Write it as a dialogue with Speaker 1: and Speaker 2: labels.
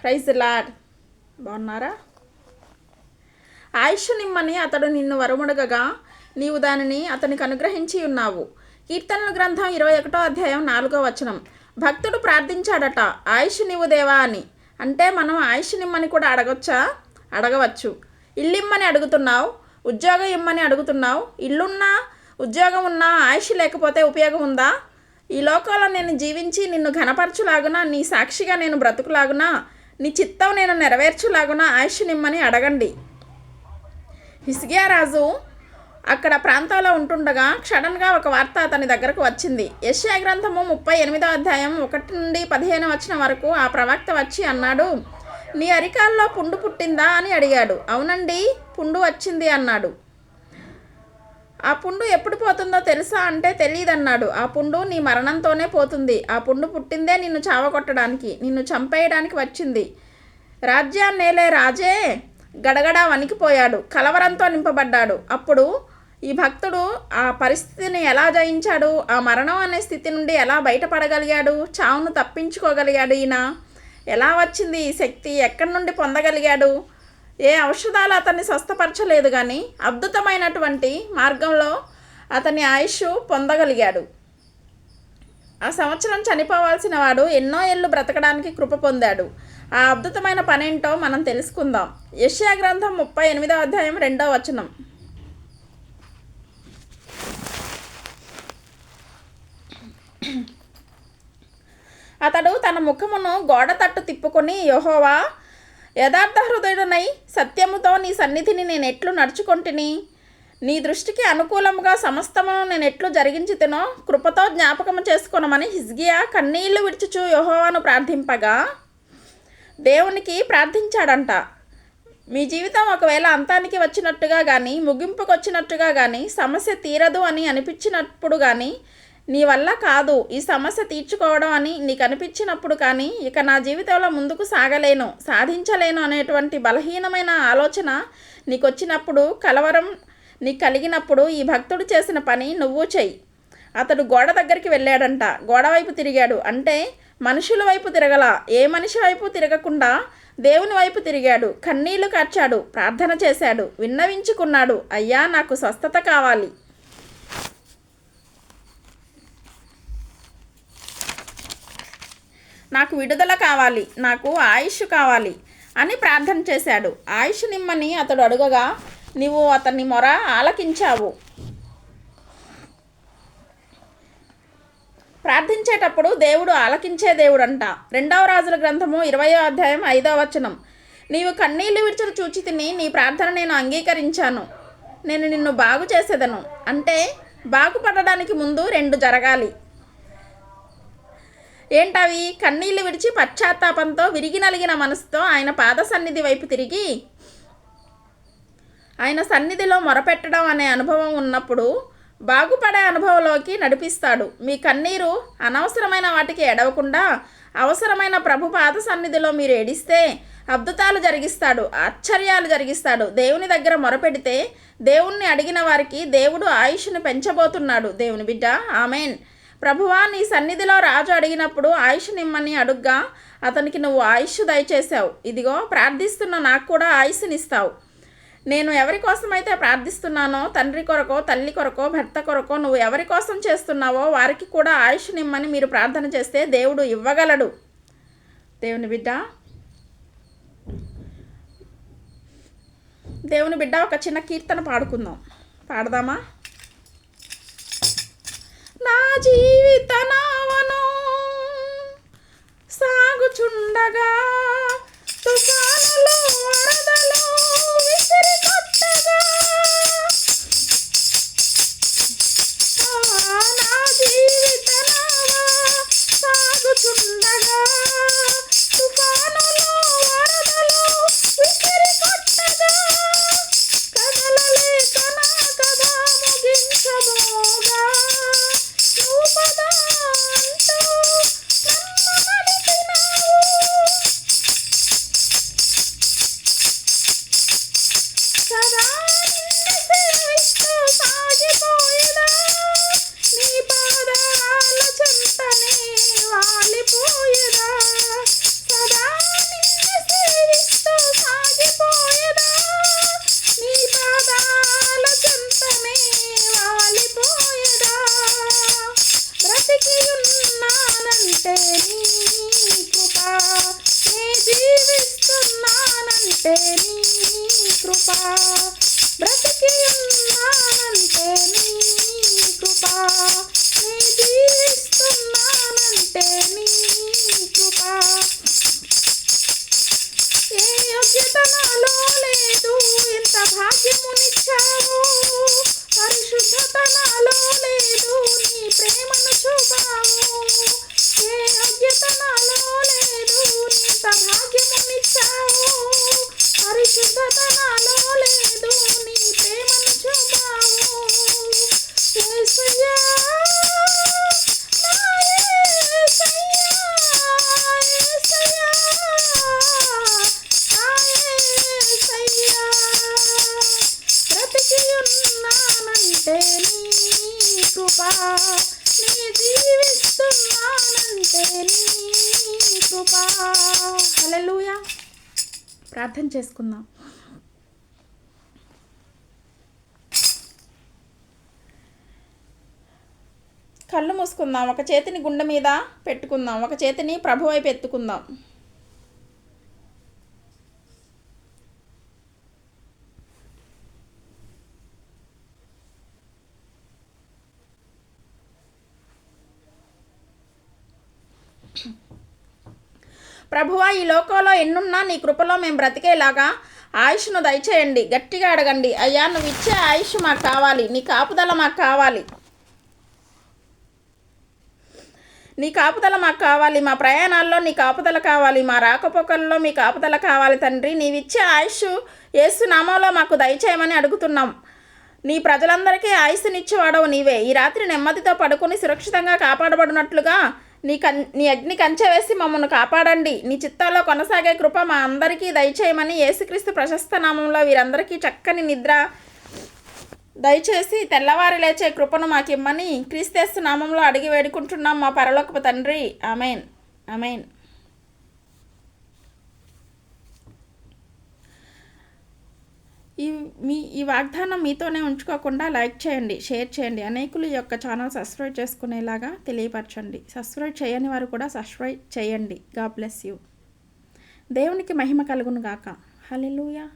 Speaker 1: Praise lord. బాగున్నారా? ఆయుష్ నిమ్మని అతడు నిన్ను వరముడగగా నీవు దానిని అతనికి అనుగ్రహించి ఉన్నావు. కీర్తనల గ్రంథం 21వ అధ్యాయం 4వ వచనం. భక్తుడు ప్రార్థించాడట, ఆయుష్ నీవు దేవా అని. అంటే మనం ఆయుష్ నిమ్మని కూడా అడగవచ్చు. ఇల్లిమ్మని అడుగుతున్నావు, ఉద్యోగం ఇమ్మని అడుగుతున్నావు. ఇల్లున్నా ఉద్యోగం ఉన్నా ఆయుష్ లేకపోతే ఉపయోగం ఉందా? ఈ లోకంలో నేను జీవించి నిన్ను ఘనపరచులాగున, నీ సాక్షిగా నేను బ్రతుకులాగున, నీ చిత్తం నేను నెరవేర్చులాగున ఆయుష్ నిమ్మని అడగండి. హిజ్కియా రాజు అక్కడ ప్రాంతంలో ఉంటుండగా సడన్గా ఒక వార్త అతని దగ్గరకు వచ్చింది. యెషయా గ్రంథము 38వ అధ్యాయం 1 నుండి 15 వచనం వరకు ఆ ప్రవక్త వచ్చి అన్నాడు, నీ అరికాల్లో పుండు పుట్టిందా అని అడిగాడు. అవునండి, పుండు వచ్చింది అన్నాడు. ఆ పుండు ఎప్పుడు పోతుందో తెలుసా అంటే తెలియదన్నాడు. ఆ పుండు నీ మరణంతోనే పోతుంది. ఆ పుండు పుట్టిందే నిన్ను చావకొట్టడానికి, నిన్ను చంపేయడానికి వచ్చింది. రాజ్యాన్నేలే రాజే గడగడా వణికిపోయాడు, కలవరంతో నింపబడ్డాడు. అప్పుడు ఈ భక్తుడు ఆ పరిస్థితిని ఎలా జయించాడు? ఆ మరణం అనే స్థితి నుండి ఎలా బయటపడగలిగాడు? చావును తప్పించుకోగలిగాడు ఈయన? ఎలా వచ్చింది ఈ శక్తి? ఎక్కడి నుండి పొందగలిగాడు? ఏ ఔషధాలు అతన్ని స్వస్థపరచలేదు, కానీ అద్భుతమైనటువంటి మార్గంలో అతని ఆయుష్ పొందగలిగాడు. ఆ సంవత్సరం చనిపోవాల్సిన వాడు ఎన్నో ఏళ్ళు బ్రతకడానికి కృప పొందాడు. ఆ అద్భుతమైన పనేంటో మనం తెలుసుకుందాం. యెషయా గ్రంథం 38వ అధ్యాయం 2వ వచనం. అతడు తన ముఖమును గోడ తట్టు తిప్పుకొని, యెహోవా, యథార్థ హృదయుడనై సత్యముతో నీ సన్నిధిని నేను ఎట్లు నడుచుకొంటిని, నీ దృష్టికి అనుకూలముగా సమస్తమును నేను ఎట్లు జరిగించితినో కృపతో జ్ఞాపకము చేసుకొనమని హిజ్కియా కన్నీళ్లు విడుచుచు యెహోవాను ప్రార్థింపగా దేవునికి ప్రార్థించాడంట. మీ జీవితం ఒకవేళ అంతానికి వచ్చినట్టుగా కానీ, ముగింపుకు వచ్చినట్టుగా కానీ, సమస్య తీరదు అని అనిపించినప్పుడు కానీ, నీ వల్ల కాదు ఈ సమస్య తీర్చుకోవడం అని నీకు అనిపించినప్పుడు కానీ, ఇక నా జీవితంలో ముందుకు సాగలేను, సాధించలేను అనేటువంటి బలహీనమైన ఆలోచన నీకు వచ్చినప్పుడు, కలవరం నీకు కలిగినప్పుడు ఈ భక్తుడు చేసిన పని నువ్వు చెయ్యి. అతడు గోడ దగ్గరికి వెళ్ళాడంట. గోడ వైపు తిరిగాడు అంటే మనుషుల వైపు తిరగల, ఏ మనిషి వైపు తిరగకుండా దేవుని వైపు తిరిగాడు. కన్నీళ్లు కార్చాడు, ప్రార్థన చేశాడు, విన్నవించుకున్నాడు, అయ్యా నాకు స్వస్థత కావాలి, నాకు విడుదల కావాలి, నాకు ఆయుష్ కావాలి అని ప్రార్థన చేశాడు. ఆయుష్ నిమ్మని అతడు అడుగగా నీవు అతని మొర ఆలకించావు. ప్రార్థించేటప్పుడు దేవుడు ఆలకించే దేవుడంట. 2వ రాజుల గ్రంథము 20వ అధ్యాయం 5వ వచనం. నీవు కన్నీళ్లు విడిచిన చూచితిని, నీ ప్రార్థన నేను అంగీకరించాను, నేను నిన్ను బాగు చేసేదను. అంటే బాగుపడడానికి ముందు 2 జరగాలి. ఏంటవి? కన్నీళ్లు విడిచి పశ్చాత్తాపంతో విరిగి నలిగిన మనసుతో ఆయన పాద సన్నిధి వైపు తిరిగి ఆయన సన్నిధిలో మొరపెట్టడం అనే అనుభవం ఉన్నప్పుడు బాగుపడే అనుభవంలోకి నడిపిస్తాడు. మీ కన్నీరు అనవసరమైన వాటికి ఎడవకుండా అవసరమైన ప్రభు పాద సన్నిధిలో మీరు ఏడిస్తే అద్భుతాలు జరిగిస్తాడు, ఆశ్చర్యాలు జరిగిస్తాడు. దేవుని దగ్గర మొరపెడితే దేవుణ్ణి అడిగిన వారికి దేవుడు ఆయుష్ను పెంచబోతున్నాడు. దేవుని బిడ్డ, ఆమెన్. ప్రభువా, నీ సన్నిధిలో రాజు అడిగినప్పుడు ఆయుష్ నిమ్మని అడుగ్గా అతనికి నువ్వు ఆయుష్ దయచేశావు. ఇదిగో ప్రార్థిస్తున్న నాకు కూడా ఆయుష్నిస్తావు. నేను ఎవరి కోసమైతే ప్రార్థిస్తున్నానో, తండ్రి కొరకో, తల్లి కొరకో, భర్త కొరకో, నువ్వు ఎవరి కోసం చేస్తున్నావో వారికి కూడా ఆయుష్ నిమ్మని మీరు ప్రార్థన చేస్తే దేవుడు ఇవ్వగలడు. దేవుని బిడ్డ ఒక చిన్న కీర్తన పాడదామా? నా జీవిత నావను సాగుచుండగా తుఫానులు వరదలు విసిరి కొట్టగా, నా జీవిత నావ సాగుచుండగా తుఫానులు వరదలు విసిరి కొట్టగా, కదలలేక నా కథ ముగించబోగా నువ్వు పద అంటూ నన్ను నడిపినావు. ఉన్నానంటే నీ కృప, బ్రతికి ఉన్నానంటే నీ కృప, నీ జీవిస్తున్నానంటే నీ కృప. ఏ యోగ్యత నాలో లేదు, ఎంత భాగ్యమునిచ్చావు, పరిశుద్ధత నాలో లేదు, నీ ప్రేమను చూపావు. ఏ యోగ్యత నాలో లేదు, ఎంత భాగ్యమునిచ్చావు, పరిశుద్ధత నాలో లేదు, నీ ప్రేమను చూపావు. యేసయ్యా, నా యేసయ్యా, యేసయ్యా, నా యేసయ్యా, బ్రతికి ఉన్నానంటే నీ కృప, నీ జీవిస్తున్నానంటే నీ కృప. హల్లెలూయా. ప్రార్థన చేసుకుందాం. కళ్ళు మూసుకుందాం. ఒక చేతిని గుండె మీద పెట్టుకుందాం, ఒక చేతిని ప్రభు వైపు ఎత్తుకుందాం. ప్రభువా, ఈ లోకంలో ఎన్నున్నా నీ కృపలో మేము బ్రతికేలాగా ఆయుష్ను దయచేయండి. గట్టిగా అడగండి. అయ్యా, నువ్వు ఇచ్చే ఆయుష్ మాకు కావాలి, నీ కాపుదల మాకు కావాలి, నీ కాపుదల మాకు కావాలి. మా ప్రయాణాల్లో నీ కాపుదల కావాలి, మా రాకపోకల్లో మీ కాపుదల కావాలి తండ్రి. నీవిచ్చే ఆయుష్ యేసు నామంలో మాకు దయచేయమని అడుగుతున్నాం. నీ ప్రజలందరికీ ఆయుష్నిచ్చేవాడవు నీవే. ఈ రాత్రి నెమ్మదితో పడుకొని సురక్షితంగా కాపాడబడినట్లుగా నీ అగ్ని కంచె వేసి మమ్మల్ని కాపాడండి. నీ చిత్తాల్లో కొనసాగే కృప మా అందరికీ దయచేయమని యేసుక్రీస్తు ప్రశస్త నామంలో వీరందరికీ చక్కని నిద్ర దయచేసి తెల్లవారి లేచే కృపను మాకిమ్మని క్రీస్తు నామంలో అడిగి వేడుకుంటున్నాం మా పరలోకపు తండ్రి. Amen, amen. ఈ వాగ్దానం మీతోనే ఉంచుకోకుండా లైక్ చేయండి, షేర్ చేయండి, అనేకులు ఈ యొక్క ఛానల్ సబ్స్క్రైబ్ చేసుకునేలాగా తెలియపరచండి. సబ్స్క్రైబ్ చేయని వారు కూడా సబ్స్క్రైబ్ చేయండి. God bless you. దేవునికి మహిమ కలుగును గాక. హల్లెలూయా.